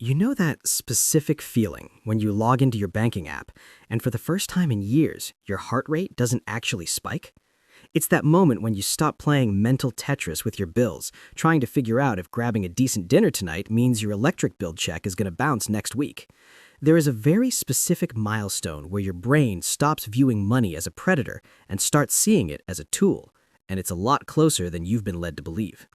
You know that specific feeling when you log into your banking app and for the first time in years, your heart rate doesn't actually spike? It's that moment when you stop playing mental Tetris with your bills, trying to figure out if grabbing a decent dinner tonight means your electric bill check is going to bounce next week. There is a very specific milestone where your brain stops viewing money as a predator and starts seeing it as a tool, and it's a lot closer than you've been led to believe.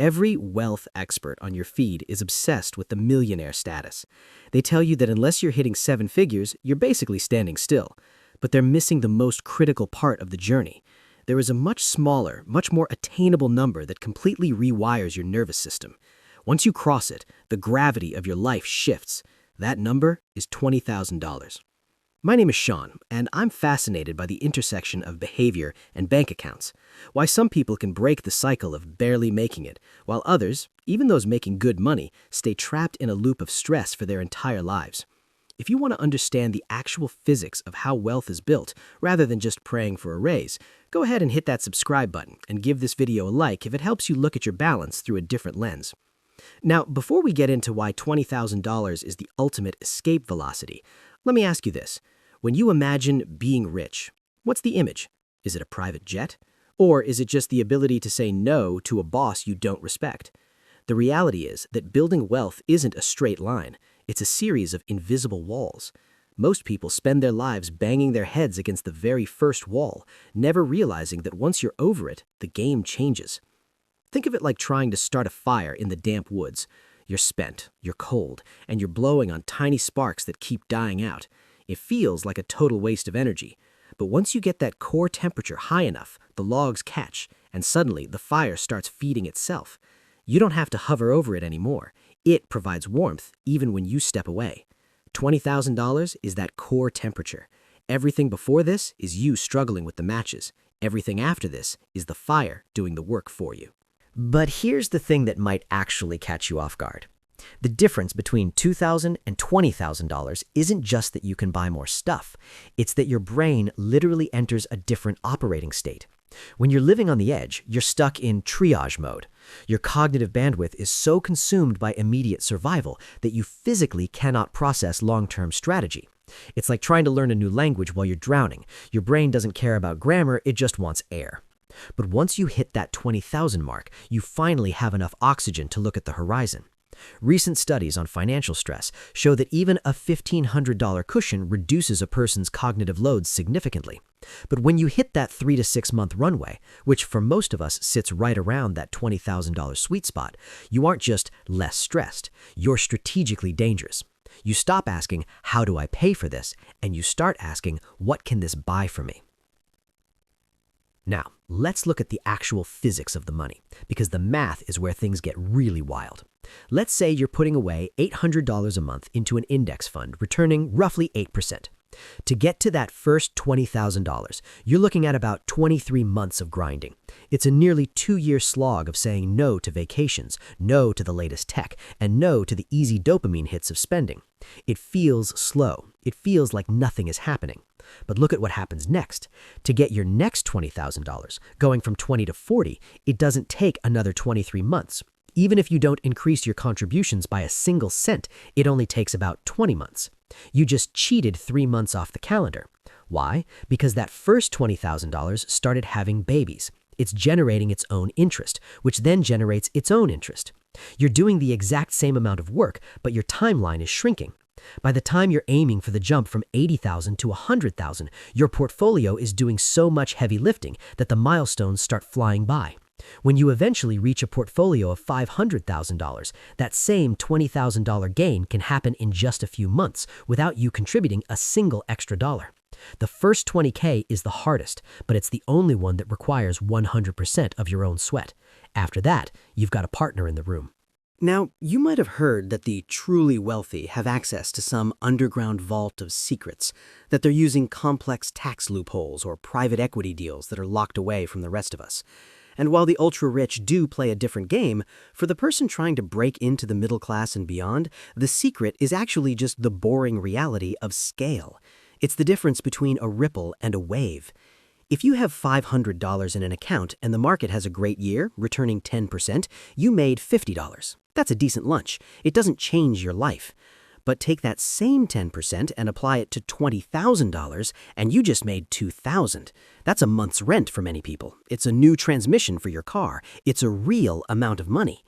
Every wealth expert on your feed is obsessed with the millionaire status. They tell you that unless you're hitting seven figures, you're basically standing still. But they're missing the most critical part of the journey. There is a much smaller, much more attainable number that completely rewires your nervous system. Once you cross it, the gravity of your life shifts. That number is $20,000. My name is Sean, and I'm fascinated by the intersection of behavior and bank accounts. Why some people can break the cycle of barely making it, while others, even those making good money, stay trapped in a loop of stress for their entire lives. If you want to understand the actual physics of how wealth is built, rather than just praying for a raise, go ahead and hit that subscribe button and give this video a like if it helps you look at your balance through a different lens. Now, before we get into why $20,000 is the ultimate escape velocity, let me ask you this. When you imagine being rich, what's the image? Is it a private jet? Or is it just the ability to say no to a boss you don't respect? The reality is that building wealth isn't a straight line. It's a series of invisible walls. Most people spend their lives banging their heads against the very first wall, never realizing that once you're over it, the game changes. Think of it like trying to start a fire in the damp woods. You're spent, you're cold, and you're blowing on tiny sparks that keep dying out. It feels like a total waste of energy. But once you get that core temperature high enough, the logs catch, and suddenly the fire starts feeding itself. You don't have to hover over it anymore. It provides warmth even when you step away. $20,000 is that core temperature. Everything before this is you struggling with the matches. Everything after this is the fire doing the work for you. But here's the thing that might actually catch you off guard. The difference between $2,000 and $20,000 isn't just that you can buy more stuff. It's that your brain literally enters a different operating state. When you're living on the edge, you're stuck in triage mode. Your cognitive bandwidth is so consumed by immediate survival that you physically cannot process long-term strategy. It's like trying to learn a new language while you're drowning. Your brain doesn't care about grammar, it just wants air. But once you hit that 20,000 mark, you finally have enough oxygen to look at the horizon. Recent studies on financial stress show that even a $1,500 cushion reduces a person's cognitive load significantly. But when you hit that 3 to 6 month runway, which for most of us sits right around that $20,000 sweet spot, you aren't just less stressed, you're strategically dangerous. You stop asking, how do I pay for this? And you start asking, what can this buy for me? Now, let's look at the actual physics of the money, because the math is where things get really wild. Let's say you're putting away $800 a month into an index fund, returning roughly 8%. To get to that first $20,000, you're looking at about 23 months of grinding. It's a nearly 2-year slog of saying no to vacations, no to the latest tech, and no to the easy dopamine hits of spending. It feels slow. It feels like nothing is happening. But look at what happens next. To get your next $20,000, going from 20 to 40, it doesn't take another 23 months. Even if you don't increase your contributions by a single cent, it only takes about 20 months. You just cheated 3 months off the calendar. Why? Because that first $20,000 started having babies. It's generating its own interest, which then generates its own interest. You're doing the exact same amount of work, but your timeline is shrinking. By the time you're aiming for the jump from $80,000 to $100,000, your portfolio is doing so much heavy lifting that the milestones start flying by. When you eventually reach a portfolio of $500,000, that same $20,000 gain can happen in just a few months without you contributing a single extra dollar. The first 20K is the hardest, but it's the only one that requires 100% of your own sweat. After that, you've got a partner in the room. Now, you might have heard that the truly wealthy have access to some underground vault of secrets, that they're using complex tax loopholes or private equity deals that are locked away from the rest of us. And while the ultra-rich do play a different game, for the person trying to break into the middle class and beyond, the secret is actually just the boring reality of scale. It's the difference between a ripple and a wave. If you have $500 in an account and the market has a great year, returning 10%, you made $50. That's a decent lunch. It doesn't change your life. But take that same 10% and apply it to $20,000 and you just made $2,000. That's a month's rent for many people. It's a new transmission for your car. It's a real amount of money.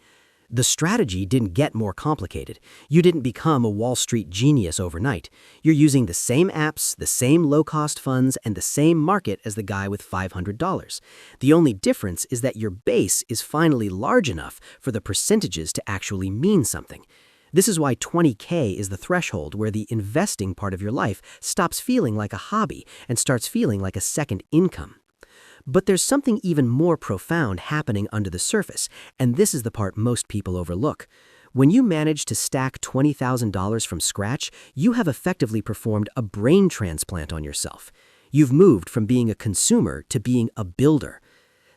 The strategy didn't get more complicated. You didn't become a Wall Street genius overnight. You're using the same apps, the same low-cost funds, and the same market as the guy with $500. The only difference is that your base is finally large enough for the percentages to actually mean something. This is why 20K is the threshold where the investing part of your life stops feeling like a hobby and starts feeling like a second income. But there's something even more profound happening under the surface, and this is the part most people overlook. When you manage to stack $20,000 from scratch, you have effectively performed a brain transplant on yourself. You've moved from being a consumer to being a builder.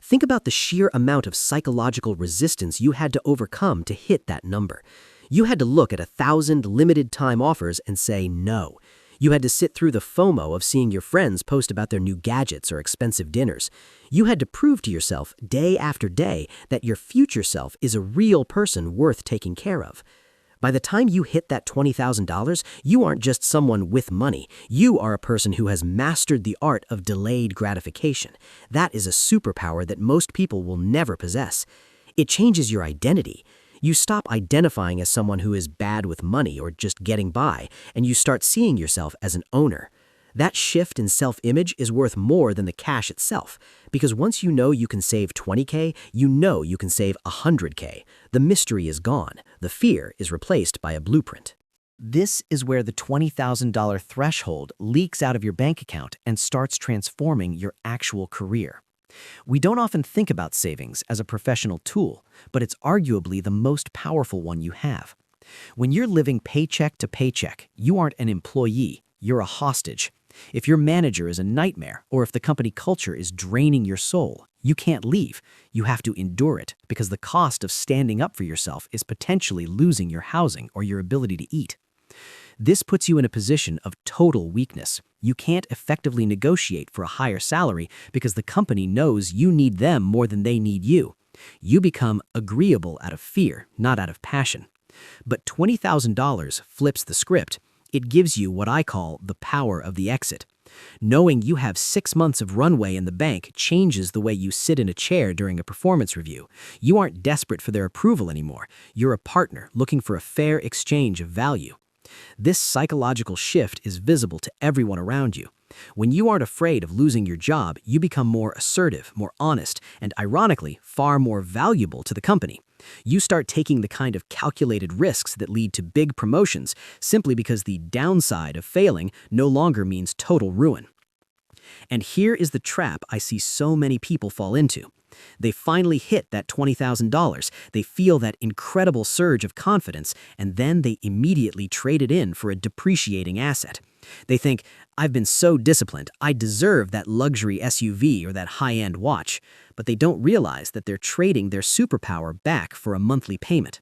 Think about the sheer amount of psychological resistance you had to overcome to hit that number. You had to look at 1,000 limited-time offers and say no. You had to sit through the FOMO of seeing your friends post about their new gadgets or expensive dinners. You had to prove to yourself day after day that your future self is a real person worth taking care of. By the time you hit that $20,000, you aren't just someone with money. You are a person who has mastered the art of delayed gratification. That is a superpower that most people will never possess. It changes your identity. You stop identifying as someone who is bad with money or just getting by, and you start seeing yourself as an owner. That shift in self-image is worth more than the cash itself, because once you know you can save 20K, you know you can save 100K. The mystery is gone. The fear is replaced by a blueprint. This is where the $20,000 threshold leaks out of your bank account and starts transforming your actual career. We don't often think about savings as a professional tool, but it's arguably the most powerful one you have. When you're living paycheck to paycheck, you aren't an employee, you're a hostage. If your manager is a nightmare, or if the company culture is draining your soul, you can't leave. You have to endure it, because the cost of standing up for yourself is potentially losing your housing or your ability to eat. This puts you in a position of total weakness. You can't effectively negotiate for a higher salary because the company knows you need them more than they need you. You become agreeable out of fear, not out of passion. But $20,000 flips the script. It gives you what I call the power of the exit. Knowing you have 6 months of runway in the bank changes the way you sit in a chair during a performance review. You aren't desperate for their approval anymore. You're a partner looking for a fair exchange of value. This psychological shift is visible to everyone around you. When you aren't afraid of losing your job, you become more assertive, more honest, and ironically, far more valuable to the company. You start taking the kind of calculated risks that lead to big promotions simply because the downside of failing no longer means total ruin. And here is the trap I see so many people fall into. They finally hit that $20,000. They feel that incredible surge of confidence, and then they immediately trade it in for a depreciating asset. They think, I've been so disciplined, I deserve that luxury SUV or that high-end watch. But they don't realize that they're trading their superpower back for a monthly payment.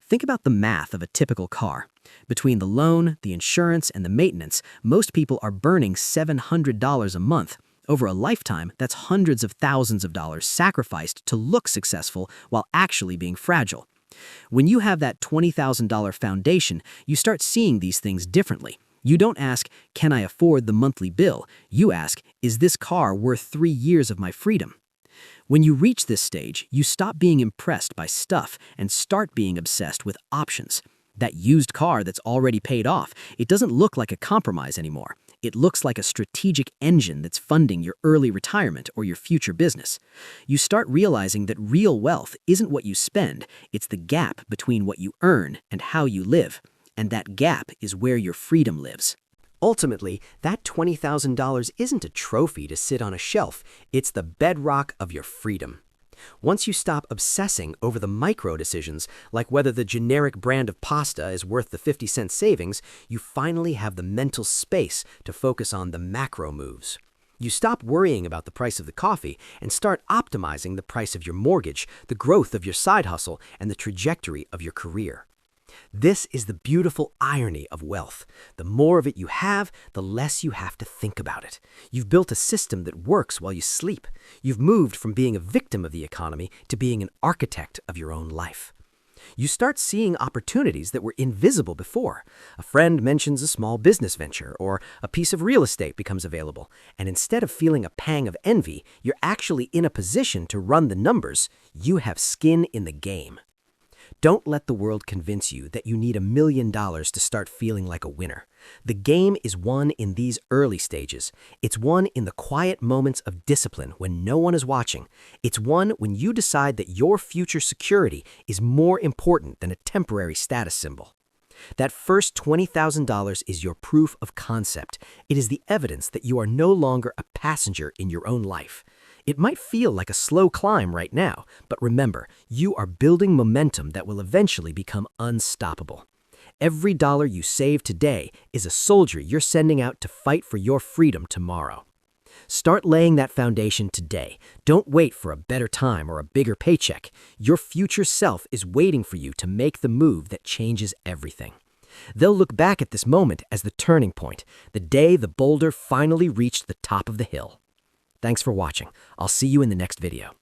Think about the math of a typical car. Between the loan, the insurance, and the maintenance, most people are burning $700 a month. Over a lifetime, that's hundreds of thousands of dollars sacrificed to look successful while actually being fragile. When you have that $20,000 foundation, you start seeing these things differently. You don't ask, can I afford the monthly bill? You ask, is this car worth 3 years of my freedom? When you reach this stage, you stop being impressed by stuff and start being obsessed with options. That used car that's already paid off, it doesn't look like a compromise anymore. It looks like a strategic engine that's funding your early retirement or your future business. You start realizing that real wealth isn't what you spend, it's the gap between what you earn and how you live. And that gap is where your freedom lives. Ultimately, that $20,000 isn't a trophy to sit on a shelf, it's the bedrock of your freedom. Once you stop obsessing over the micro decisions, like whether the generic brand of pasta is worth the 50-cent savings, you finally have the mental space to focus on the macro moves. You stop worrying about the price of the coffee and start optimizing the price of your mortgage, the growth of your side hustle, and the trajectory of your career. This is the beautiful irony of wealth. The more of it you have, the less you have to think about it. You've built a system that works while you sleep. You've moved from being a victim of the economy to being an architect of your own life. You start seeing opportunities that were invisible before. A friend mentions a small business venture, or a piece of real estate becomes available, and instead of feeling a pang of envy, you're actually in a position to run the numbers. You have skin in the game. Don't let the world convince you that you need $1 million to start feeling like a winner. The game is won in these early stages. It's won in the quiet moments of discipline when no one is watching. It's won when you decide that your future security is more important than a temporary status symbol. That first $20,000 is your proof of concept. It is the evidence that you are no longer a passenger in your own life. It might feel like a slow climb right now, but remember, you are building momentum that will eventually become unstoppable. Every dollar you save today is a soldier you're sending out to fight for your freedom tomorrow. Start laying that foundation today. Don't wait for a better time or a bigger paycheck. Your future self is waiting for you to make the move that changes everything. They'll look back at this moment as the turning point, the day the boulder finally reached the top of the hill. Thanks for watching. I'll see you in the next video.